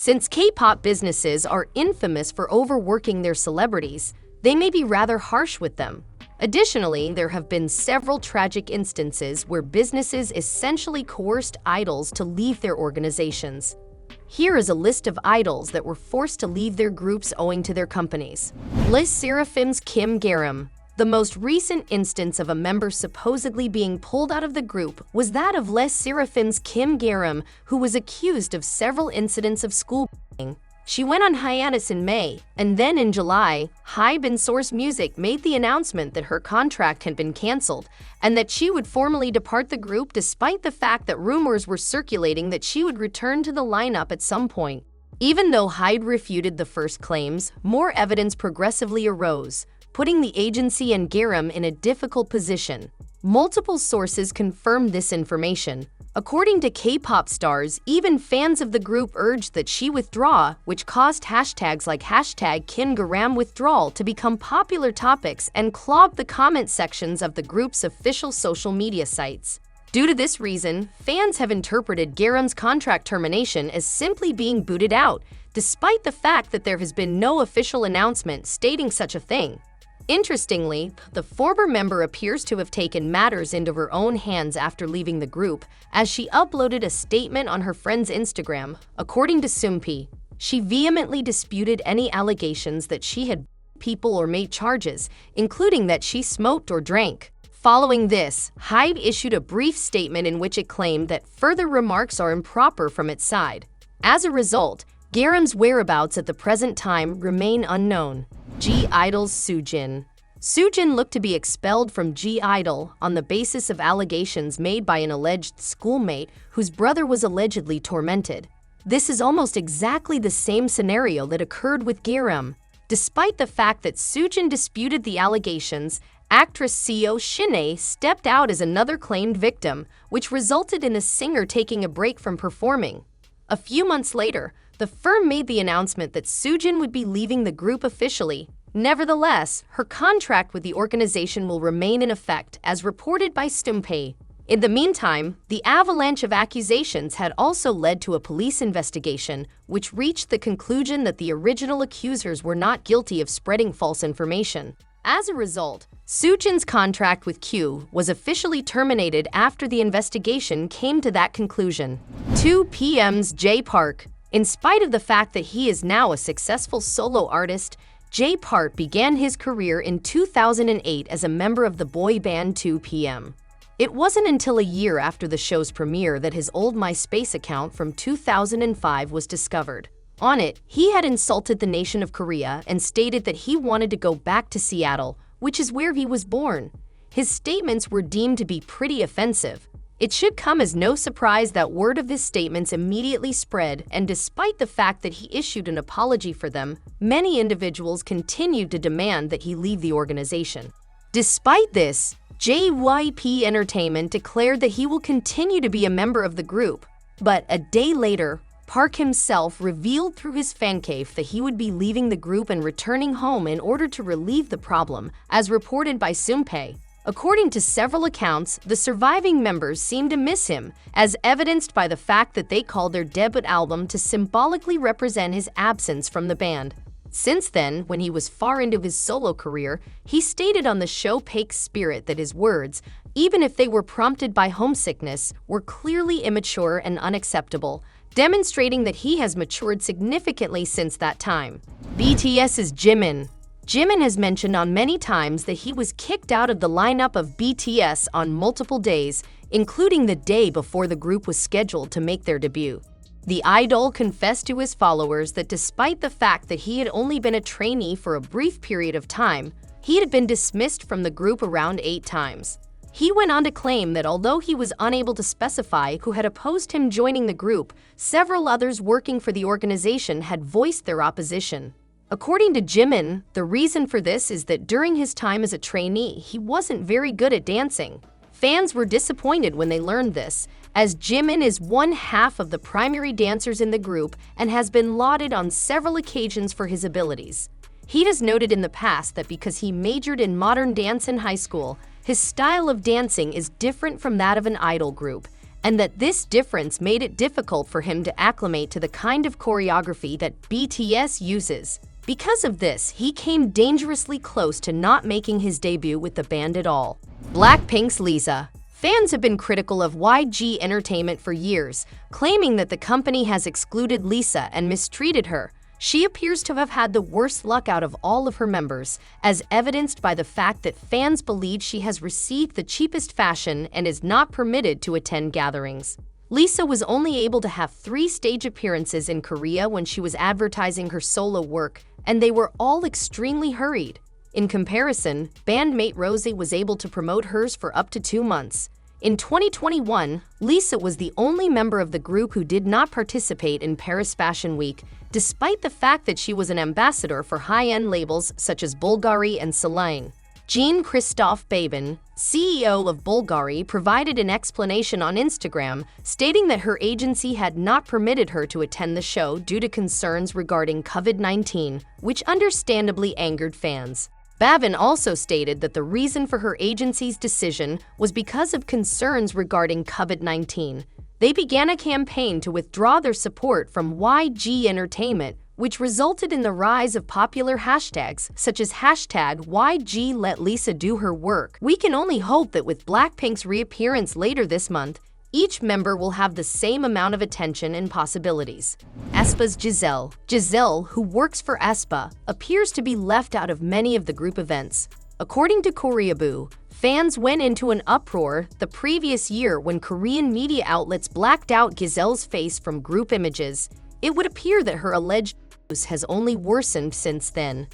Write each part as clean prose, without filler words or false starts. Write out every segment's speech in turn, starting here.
Since K-pop businesses are infamous for overworking their celebrities, they may be rather harsh with them. Additionally, there have been several tragic instances where businesses essentially coerced idols to leave their organizations. Here is a list of idols that were forced to leave their groups owing to their companies. Les Sserafim's Kim Garam. The most recent instance of a member supposedly being pulled out of the group was that of Les Sserafim's Kim Garam, who was accused of several incidents of school bullying. She went on hiatus in May, and then in July, Hybe and Source Music made the announcement that her contract had been cancelled and that she would formally depart the group despite the fact that rumors were circulating that she would return to the lineup at some point. Even though Hybe refuted the first claims, more evidence progressively arose, putting the agency and Garam in a difficult position. Multiple sources confirmed this information. According to K-pop stars, even fans of the group urged that she withdraw, which caused hashtags like #KimGaramWithdrawal to become popular topics and clogged the comment sections of the group's official social media sites. Due to this reason, fans have interpreted Garam's contract termination as simply being booted out, despite the fact that there has been no official announcement stating such a thing. Interestingly, the former member appears to have taken matters into her own hands after leaving the group, as she uploaded a statement on her friend's Instagram. According to Soojin, she vehemently disputed any allegations that she had people or made charges, including that she smoked or drank. Following this, Hybe issued a brief statement in which it claimed that further remarks are improper from its side. As a result, Garam's whereabouts at the present time remain unknown. I-dle's Soojin. Soojin looked to be expelled from I-dle on the basis of allegations made by an alleged schoolmate whose brother was allegedly tormented. This is almost exactly the same scenario that occurred with Garam. Despite the fact that Soojin disputed the allegations, actress Soojin stepped out as another claimed victim, which resulted in the singer taking a break from performing. A few months later, the firm made the announcement that Soojin would be leaving the group officially. Nevertheless, her contract with the organization will remain in effect, as reported by Soojin. In the meantime, the avalanche of accusations had also led to a police investigation, which reached the conclusion that the original accusers were not guilty of spreading false information. As a result, Soojin's contract with Q was officially terminated after the investigation came to that conclusion. 2PM's Jay Park. In spite of the fact that he is now a successful solo artist, Jay Park began his career in 2008 as a member of the boy band 2PM. It wasn't until a year after the show's premiere that his old MySpace account from 2005 was discovered. On it, he had insulted the nation of Korea and stated that he wanted to go back to Seattle, which is where he was born. His statements were deemed to be pretty offensive. It should come as no surprise that word of his statements immediately spread, and despite the fact that he issued an apology for them, many individuals continued to demand that he leave the organization. Despite this, JYP Entertainment declared that he will continue to be a member of the group. But a day later, Park himself revealed through his fancave that he would be leaving the group and returning home in order to relieve the problem, as reported by Soojin. According to several accounts, the surviving members seemed to miss him, as evidenced by the fact that they called their debut album to symbolically represent his absence from the band. Since then, when he was far into his solo career, he stated on the show Pake's Spirit that his words, even if they were prompted by homesickness, were clearly immature and unacceptable, demonstrating that he has matured significantly since that time. BTS's Jimin. Jimin has mentioned on many times that he was kicked out of the lineup of BTS on multiple days, including the day before the group was scheduled to make their debut. The I-dle confessed to his followers that despite the fact that he had only been a trainee for a brief period of time, he had been dismissed from the group around 8 times. He went on to claim that although he was unable to specify who had opposed him joining the group, several others working for the organization had voiced their opposition. According to Jimin, the reason for this is that during his time as a trainee, he wasn't very good at dancing. Fans were disappointed when they learned this, as Jimin is one half of the primary dancers in the group and has been lauded on several occasions for his abilities. He has noted in the past that because he majored in modern dance in high school, his style of dancing is different from that of an idol group, and that this difference made it difficult for him to acclimate to the kind of choreography that BTS uses. Because of this, he came dangerously close to not making his debut with the band at all. Blackpink's Lisa. Fans have been critical of YG Entertainment for years, claiming that the company has excluded Lisa and mistreated her. She appears to have had the worst luck out of all of her members, as evidenced by the fact that fans believe she has received the cheapest fashion and is not permitted to attend gatherings. Lisa was only able to have 3 stage appearances in Korea when she was advertising her solo work, and they were all extremely hurried. In comparison, bandmate Rosie was able to promote hers for up to 2 months. In 2021, Lisa was the only member of the group who did not participate in Paris Fashion Week, despite the fact that she was an ambassador for high-end labels such as Bulgari and Soojin. Jean-Christophe Babin, CEO of Bulgari, provided an explanation on Instagram, stating that her agency had not permitted her to attend the show due to concerns regarding COVID-19, which understandably angered fans. Babin also stated that the reason for her agency's decision was because of concerns regarding COVID-19. They began a campaign to withdraw their support from YG Entertainment, which resulted in the rise of popular hashtags such as #YGLetLisaDoHerWork. We can only hope that with Blackpink's reappearance later this month, each member will have the same amount of attention and possibilities. Aespa's Giselle. Giselle, who works for Aespa, appears to be left out of many of the group events. According to Koreaboo, fans went into an uproar the previous year when Korean media outlets blacked out Giselle's face from group images. It would appear that her alleged abuse has only worsened since then.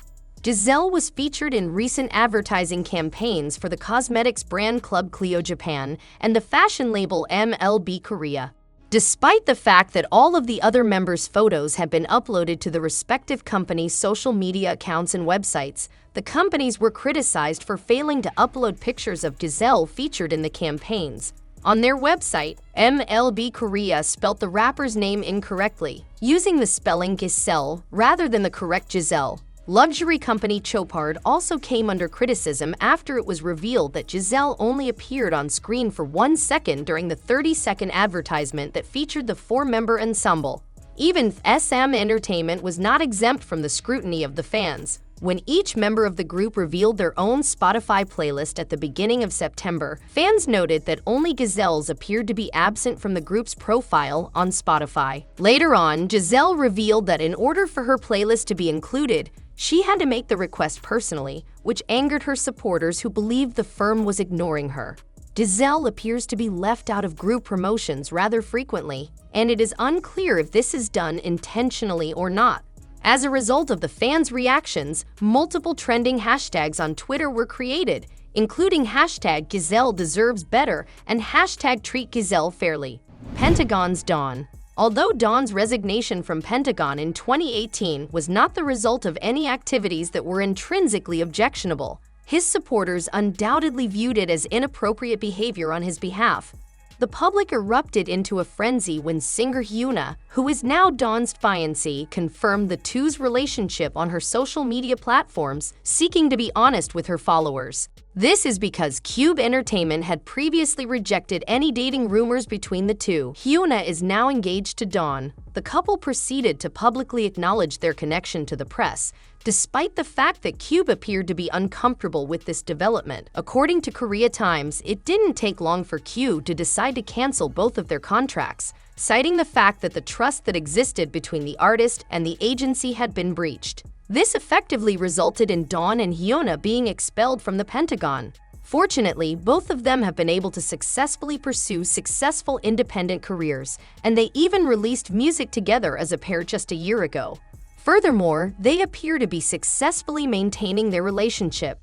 Giselle was featured in recent advertising campaigns for the cosmetics brand Club Clio Japan and the fashion label MLB Korea. Despite the fact that all of the other members' photos have been uploaded to the respective companies' social media accounts and websites, the companies were criticized for failing to upload pictures of Giselle featured in the campaigns. On their website, MLB Korea spelt the rapper's name incorrectly, using the spelling Giselle rather than the correct Giselle. Luxury company Chopard also came under criticism after it was revealed that Giselle only appeared on screen for 1 second during the 30-second advertisement that featured the 4-member ensemble. Even SM Entertainment was not exempt from the scrutiny of the fans. When each member of the group revealed their own Spotify playlist at the beginning of September, fans noted that only Giselle's appeared to be absent from the group's profile on Spotify. Later on, Giselle revealed that in order for her playlist to be included, she had to make the request personally, which angered her supporters who believed the firm was ignoring her. Giselle appears to be left out of group promotions rather frequently, and it is unclear if this is done intentionally or not. As a result of the fans' reactions, multiple trending hashtags on Twitter were created, including #GiselleDeservesBetter and #TreatGiselleFairly. Pentagon's Dawn. Although Dawn's resignation from Pentagon in 2018 was not the result of any activities that were intrinsically objectionable, his supporters undoubtedly viewed it as inappropriate behavior on his behalf. The public erupted into a frenzy when singer Hyuna, who is now Dawn's fiancé, confirmed the two's relationship on her social media platforms, seeking to be honest with her followers. This is because Kpop Entertainment had previously rejected any dating rumors between the two. Hyuna is now engaged to Dawn. The couple proceeded to publicly acknowledge their connection to the press, despite the fact that Kpop appeared to be uncomfortable with this development. According to Korea Times, it didn't take long for Kpop to decide to cancel both of their contracts, citing the fact that the trust that existed between the artist and the agency had been breached. This effectively resulted in Dawn and Hyuna being expelled from the Pentagon. Fortunately, both of them have been able to successfully pursue successful independent careers, and they even released music together as a pair just a year ago. Furthermore, they appear to be successfully maintaining their relationship.